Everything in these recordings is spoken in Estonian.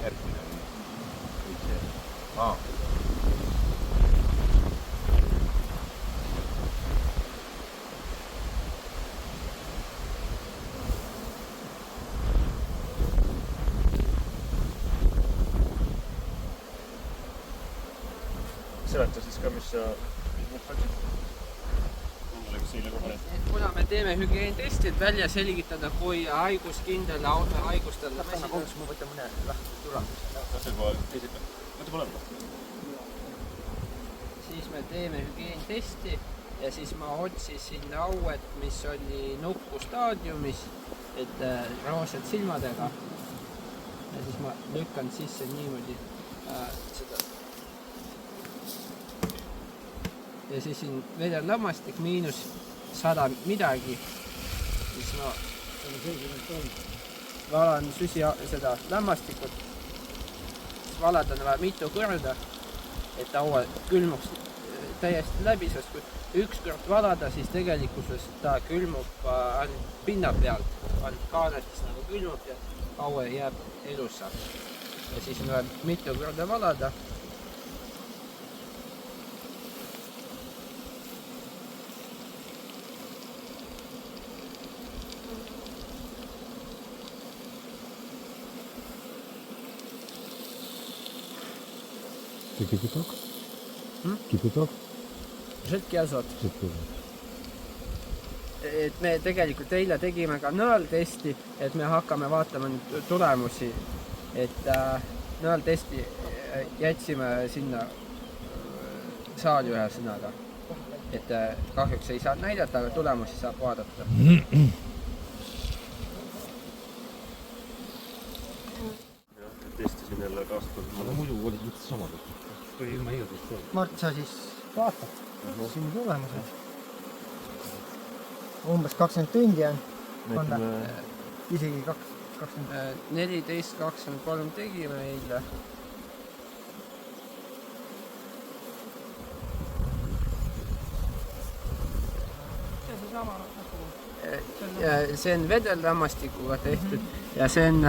Järgmine on kõik see. Seleta siis ka, mis sa mõtlesid? Kuna me teeme hügieenitesti, et välja selgitada, kui haiguskindel haigustel mesilas. Ma võtan mõne lahti tulemus. Võta pole. Siis me teeme hügieenitesti ja siis ma otsisin auet, mis oli nukku staadiumis, et roosed silmadega. Ja siis ma lükkan sisse niimoodi seda. Ja siis siin vedel lammastik -100 midagi. Siis ma valan seda lammastikut. Siis valadan vaja mitu korda, et aue külmuks täiesti läbi, sest kui üks kord valada, siis tegelikkuses ta külmub ainult pinna pealt, ainult kaanetis nagu külmub ja aue jääb elussa. Ja siis on vaja mitu korda valada. See kipütok? Kipütok? Žõtki azot. Et me tegelikult eile tegime ka nõeltesti, et me hakkame vaatama nüüd tulemusi. Et nõeltesti jätsime sinna saali ühe sõnaga. Et kahjuks ei saa näidata, aga tulemusi saab vaadata. Testisin jälle kaastada. Aga muidu olid üldse samad. Või ma igasust olen. Mart, sa siis vaatad sinu tulemused. Umbes 20 tundi on. Isegi 20. 14.23 tegime eile. See on vedellammastikuga tehtud ja see on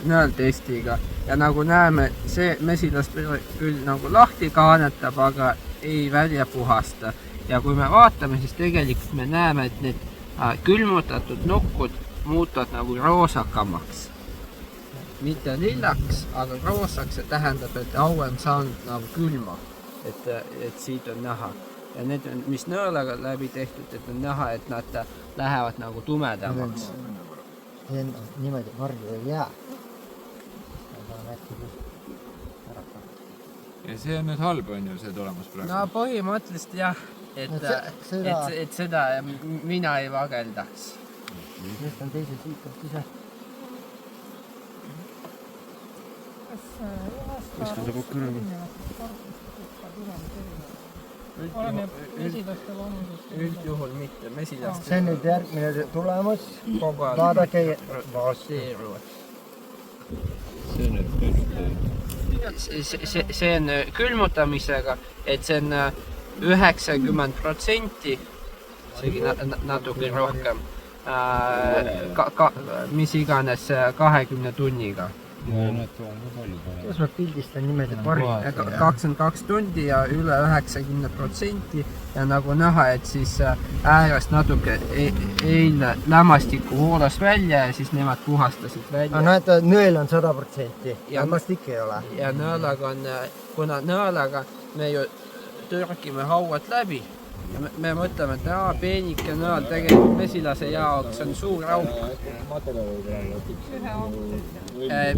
nõeltestiga. Ja nagu näeme, see mesilas küll nagu lahti kaanetab, aga ei välja puhasta. Ja kui me vaatame, siis tegelikult me näeme, et need külmutatud nukkud muutuvad nagu roosakamaks. Mitte lillaks, aga roosaks, see tähendab, et aue on saanud nagu külma, et siit on näha. Ja need on, mis nõelaga läbi tehtud, et on näha, et nad lähevad nagu tumedamaks. See on niimoodi varju ei jää. Ja see on nüüd halb, on ju, see tulemus praegu? No põhimõtteliselt jah, et seda mina ei vageldaks. Just on teise siikalt ise. Viskan sa kokku rõõmu? Üldjuhul mitte mesilaste. See on nüüd järgmine tulemus. Vaadake vasteeruvad. See on külmutamisega, et see on 90%, isegi natuke rohkem, mis iganes 20 tunniga. Kas ma pildistan niimoodi parim? 22 tundi ja üle 90% ja nagu näha, et siis äärest natuke eile lämmastiku voolas välja ja siis nemad puhastasid välja. No et nõel on 100%, lämmastik ei ole. Ja nõelaga on, kuna nõelaga me ju tõrkime hauad läbi. Me mõtleme, et peenike nõel tegelikult mesilase jaoks on suur auk.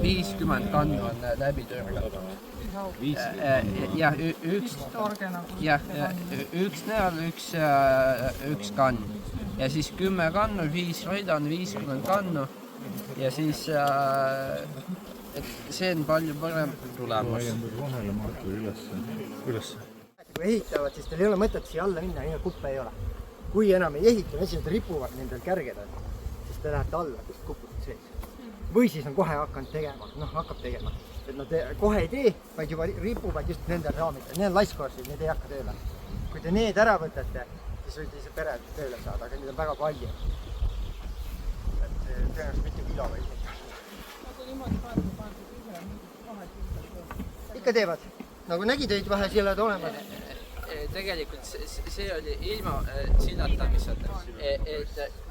50 kannu on läbi tõrgatud. Ja üks nõel, üks kann. Ja siis 10 kannu, 5 rida on 50 kannu. Ja siis see on palju parem tulemus. Üles. Kui ehitavad, siis teil ei ole mõtet siia alla minna, nii kuppe ei ole. Kui enam ei ehita, mesilased ripuvad nendel kärgedel, siis te lähete alla, kus kupud sees. Või siis on kohe hakanud tegema, hakkab tegema. Et nad kohe ei tee, vaid juba ripuvad just nendel raamidel. Need on laiskoosid, need ei hakka tööle. Kui te need ära võtate, siis võite see pere tööle saada, aga neid on väga palju. Et tõenäoliselt mitu kilo võib. ikka teevad. Nagu nägid, olid vahesillad olemas. Tegelikult see oli ilma sillatamiseta.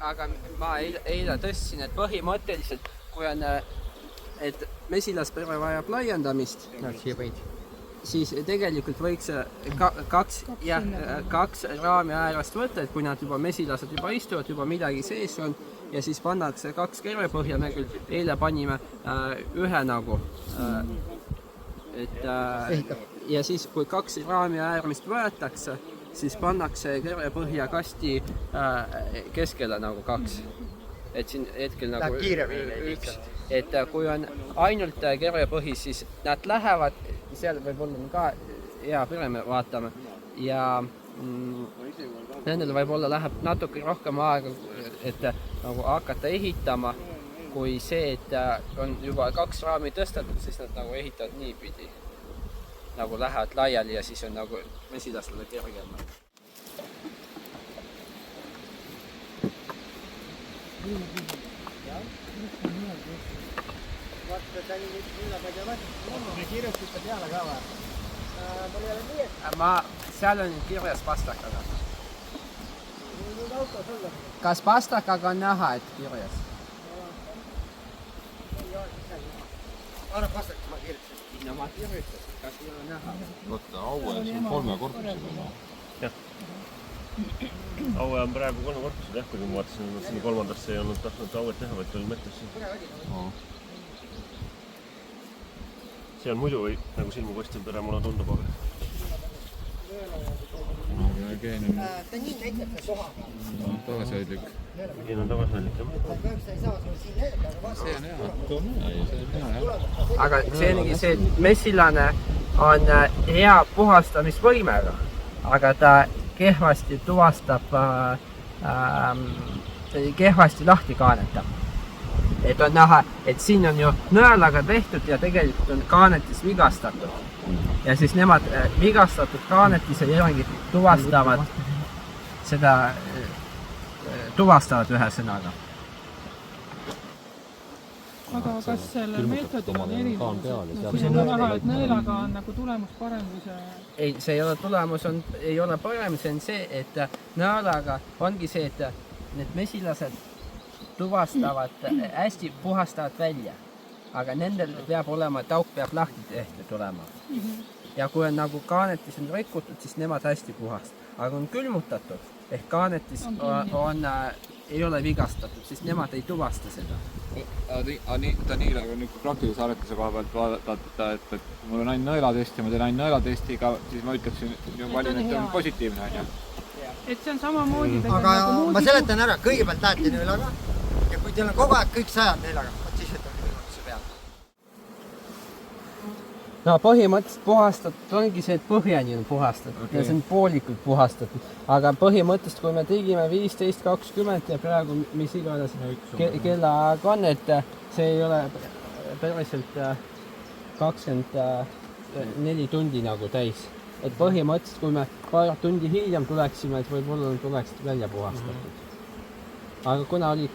Aga ma eile tõstsin, et põhimõtteliselt, kui on, et mesilaspere vajab laiendamist, siis tegelikult võiks kaks raami äärest võtta, et kui nad juba mesilased juba istuvad, juba midagi sees on, ja siis pannakse 2 kervepõhja, me küll eile panime ühe nagu, ja siis kui 2 raami äärmist võetakse, siis pannakse kervepõhja kasti keskele nagu 2. Et siin hetkel nagu üks, et kui on ainult kervepõhi, siis nad lähevad, seal võib-olla ka hea pere me vaatame, ja nendel võib-olla läheb natuke rohkem aega, et nagu hakata ehitama, kui see, et on juba 2 raami tõstetud, siis nad nagu ehitavad niipidi. Nagu lähevad laiali ja siis on nagu mesilastele kergem. Vaata, ta oli nüüd üllapäev vastu. Me kirjutasite peale ka või? Mul ei ole nii, et... Seal on kirjas pastakaga. Kas pastakaga on näha, et kirjas? Anna pastakas, ma kirjutasin. No ma kirjutasin, kas ei ole näha? Võtta aue, see on 3 korpusega. Jah. Aue on praegu 3 korpusega, jah, kui ma vaatasin, et siin 3. ei olnud tahtnud auet teha, vaid oli metes siin. See on muidu või nagu silmu paistab pere, mulle tundub, aga... Ta nii näitab see kohaga. Tagasihoidlik. Siin on tagasihoidlik, jah. Kahjuks ta ei saa sul siin näidata, aga vastu. See on hea. Aga see ongi see, et mesilane on hea puhastamisvõimega, aga ta kehvasti tuvastab, kehvasti lahti kaanetab. Et on näha, et siin on ju nõelaga tehtud ja tegelikult on kaanetis vigastatud. Ja siis nemad vigastatud kaanetise järgi tuvastavad seda, tuvastavad ühe sõnaga. Aga kas sellel meetodil on erinevus? Kui see on näha, et nõelaga on nagu tulemus parem kui see... Ei, see ei ole tulemus, ei ole parem, see on see, et nõelaga ongi see, et need mesilased tuvastavad, hästi puhastavad välja, aga nendel peab olema, tauk peab lahti tehtud olema. Ja kui on nagu kaanetis on rikutud, siis nemad hästi puhast. Aga on külmutatud, ehk kaanetis ei ole vigastatud, siis nemad ei tuvasta seda. Ta nii nagu praktilise aretuse koha pealt vaadata, et mul on ainult nõelatest ja ma teen ainult nõelatestiga, siis ma ütleksin, valin, et on positiivne. Et see on samamoodi aga ma seletan ära, kõigepealt lähete nõelaga ja kui teil on kogu aeg kõik sajad nõelaga, siis võtame külmutuse peale. No põhimõtteliselt puhastatud ongi see, et põhjani on puhastatud ja see on poolikult puhastatud. Aga põhimõtteliselt, kui me tegime 15-20 ja praegu mis iganes kellaaeg on, et see ei ole päriselt 24 tundi nagu täis. Et põhimõtteliselt, kui me paar tundi hiljem tuleksime, et võib-olla tuleksid välja puhastatud. Aga kuna oli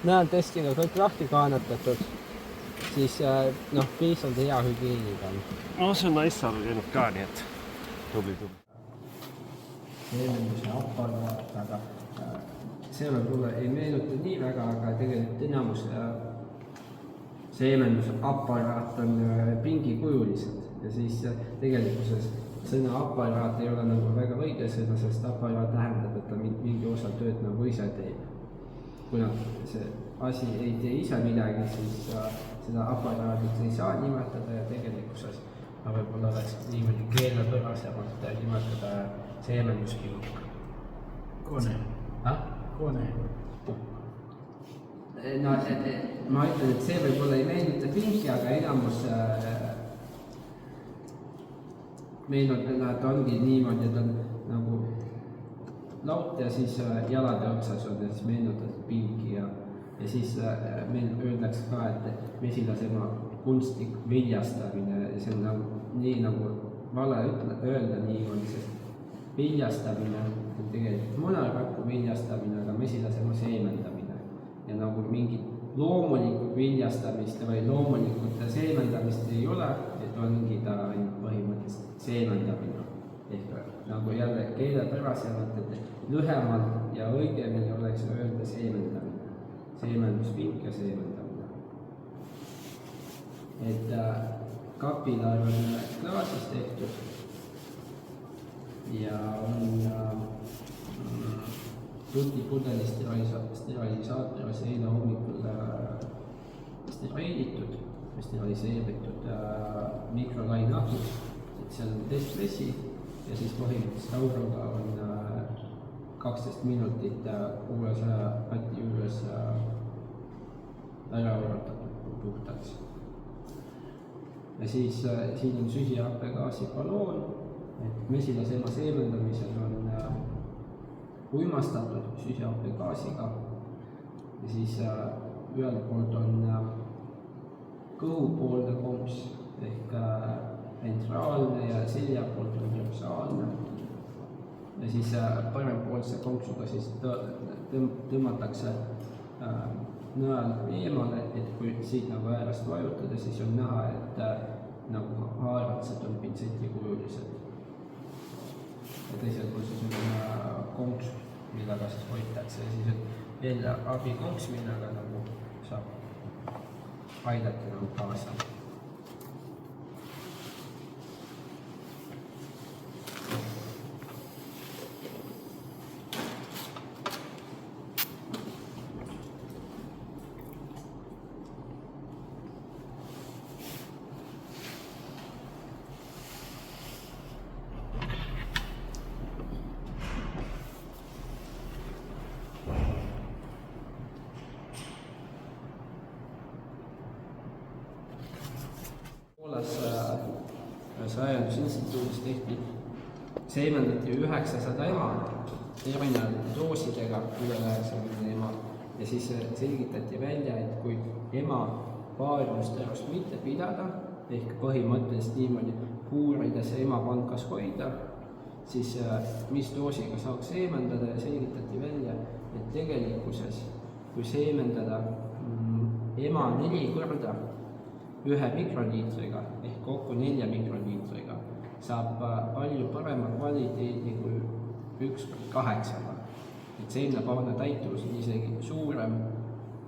nõeltestiga kõik lahti kaanetatud, siis piisavalt hea hügieeniga on. No see on naissaal käinud ka, nii et tubli. Seemenduse aparaat, aga see võib-olla ei meenuta nii väga, aga tegelikult enamus seemenduse aparaat on pingikujulised ja siis tegelikkuses sõna aparaat ei ole nagu väga õige sõna, sest aparaat tähendab, et ta mingi osa tööd nagu ise teeb. Kuna see asi ei tee ise midagi, siis seda aparaadit ei saa nimetada ja tegelikkuses võib-olla oleks niimoodi keelepõrasemalt nimetada seemenduspink. Kone. Kone. No, ma ütlen, et see võib-olla ei meenuta pinki, aga enamus meenutada ongi niimoodi, et on nagu laut ja siis jalade otsas on ja siis meenutatud pinki ja siis meil öeldakse ka, et mesilasema kunstlik viljastamine, see on nagu, nii nagu vale öelda niimoodi, sest viljastamine on tegelikult munaraku viljastamine, aga mesilasema seemendamine ja nagu mingi loomulikku viljastamist või loomulikult seemendamist ei ole, et ongi ta ainult põhimõtteliselt seemendamine. Ehk nagu jälle keelepärasemalt, et lühemalt ja õigemini oleks öelda seemendamine, seemenduspink ja seemendamine. Et kapilar on klaasist tehtud ja on rutipudeli sterilisaatoris eile hommikul steriilitud, steriliseeritud mikrolainahus, et seal on testvesi ja siis põhimõtteliselt auruga on 12 minutit 600 vatti juures ära arvutatud puhtaks. Ja siis siin on süsihappegaasi balloon, et mesilasema seemendamisel on uimastatud süsihappegaasiga ja siis ühelt poolt on kõhupoolne konks ehk ventraalne ja selja poolt on dorsaalne ja siis parempoolse konksuga siis tõmmatakse nõel eemale, et kui siit nagu äärest vajutada, siis on näha, et nagu haaratsed on pintsetikujulised. Ja teisel pool siis on konks, millega siis hoitakse ja siis on veel abikonks, millega nagu saab aidata nagu kaasa. Aiandusinstituudis seemendati 900 ema erinevate doosidega, üle 90 ema ja siis selgitati välja, et kui ema paarimusterust mitte pidada ehk põhimõtteliselt niimoodi puurides ema pankas hoida, siis mis doosiga saaks seemendada ja selgitati välja, et tegelikkuses kui seemendada ema 4 korda 1 mikroliitriga ehk kokku 4 mikroliitriga saab palju parema kvaliteedi kui 1/8. Et seemnepaune täituvus on isegi suurem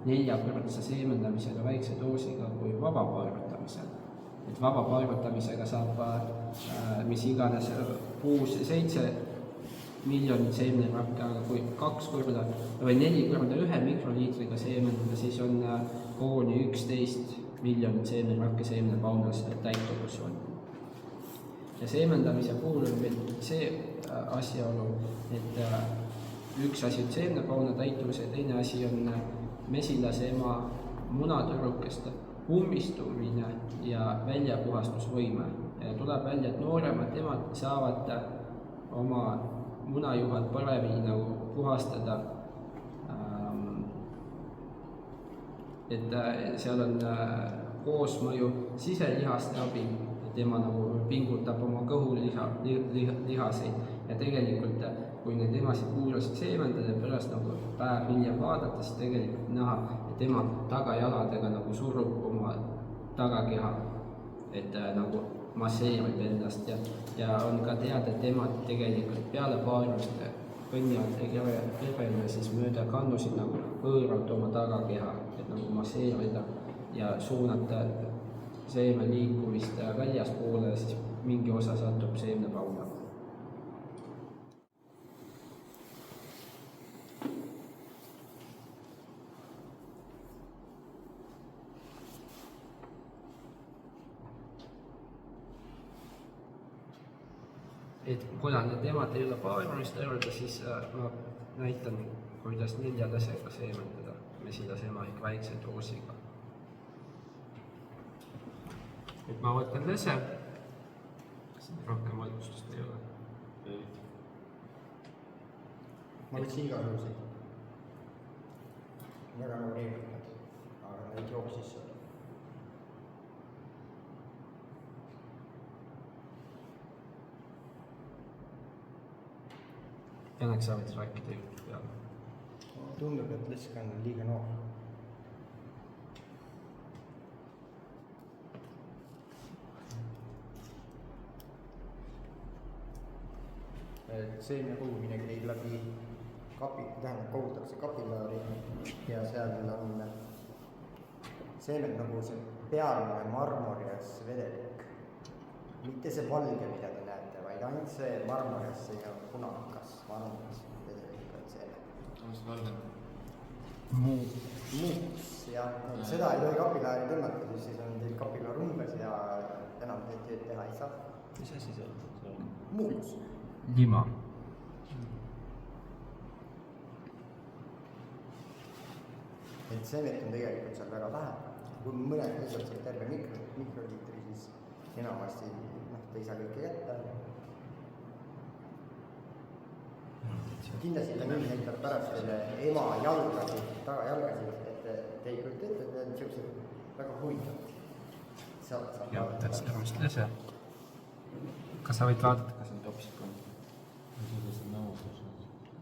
4-kordse seemendamisega väikse doosiga kui vabapaarutamisel. Et vabapaarutamisega saab mis iganes 6-7 miljonit seemnerakke, aga kui 2 korda või 4 korda 1 mikroliitriga seemendada, siis on koguni 11 miljonit seemnerakke seemnepaunas täituvus on. Ja seemendamise puhul on veel see asjaolu, et üks asi on seemnepauna täituvus ja teine asi on mesilase ema munatõrukeste ummistumine ja väljapuhastusvõime. Ja tuleb välja, et nooremad emad saavad oma munajuhad paremini nagu puhastada. Et seal on koosmõju siselihaste abil, et ema nagu pingutab oma kõhulihaseid ja tegelikult kui need emasid puurasid seemendada ja pärast nagu päev hiljem vaadata, siis tegelikult näha, et ema tagajaladega nagu surub oma tagakeha, et nagu masseerib endast ja on ka teada, et emad tegelikult peale paarust kõnnivad kerena siis mööda kannusid nagu hõõralt oma tagakeha, et nagu masseerida ja suunata seeme liikumist väljaspoole ja siis mingi osa satub seemnepauna. Et kuna need emad ei ole paarumist juurde, siis ma näitan, kuidas 4 läsega seemendada mesilase ema ehk väikse doosiga. Et ma võtan lese, siin rohkem valgustust ei ole. Ma võtsin igasuguseid. Väga nagu reeglid, aga neid jooksis seal. Õnneks sa võid rääkida juurde peale. Tundub, et lesk on liiga noor. seemne kogumine käib läbi tähendab kogutakse kapillaari ja seal on seemed nagu see pealmine marmorias vedelik. Mitte see valge, mida te näete, vaid ainult see marmorias, see punakas marmorias vedelik on seeme. mis valge? Muuks, jah. Seda ei tohi kapillaari tõmmata, siis on teil kapillaar umbes ja enam tööd teha ei saa. Mis asi see on? Muuks. Lima. Et seemet on tegelikult seal väga vähe. Kui mõned lihtsalt seal terve mikroliitri, siis enamasti ta ei saa kõike jätta. Kindlasti ta nüüd näitab pärast teile ema jalgasid, tagajalgasid, et te ei kujuta ette, et need on niisugused väga huvitavad. Sealt saab vaadata. Kas sa võid vaadata? Kas on topsik on?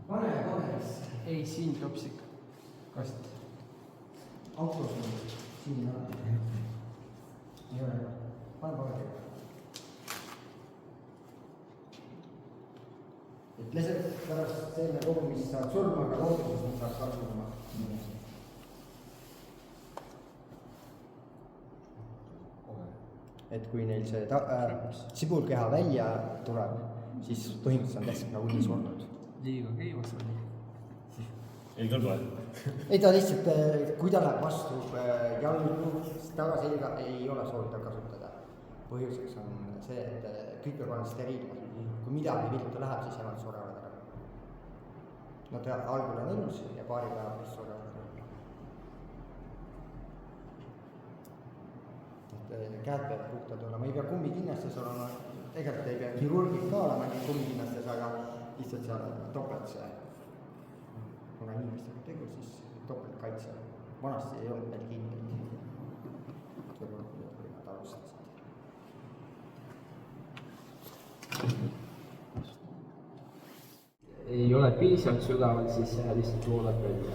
Pane kamerisse. Ei, siin topsik. Kast. Autos on siin on. Ei ole. Pane paberil. Et lihtsalt pärast seemne kogumist saab surma, aga looduses nad saaks kasvama. Et kui neil see sibulkeha välja tuleb, siis põhimõtteliselt on lihtsalt nagu nii surnud. Liiga keivas oli. Ei kõlba? Ei ta lihtsalt, kui ta läheb vastu jalgu, tagaselga ei ole soovitav kasutada. Põhjuseks on see, et kõik peab olema steriilne. Kui midagi viltu läheb, siis emad surevad ära. Nad algul on ilus ja paari päeva pärast surevad ära. Käed peavad puhtad olema, ei pea kummikinnastes olema, tegelikult ei pea kirurgid ka olema kummikinnastes, aga lihtsalt seal topelt see, kuna inimestega tegu, siis topelt kaitse. Vanasti ei olnud meil kinni, kirurgid kui nad alustasid. Ei ole piisavalt sügavalt, siis lihtsalt voolab välja.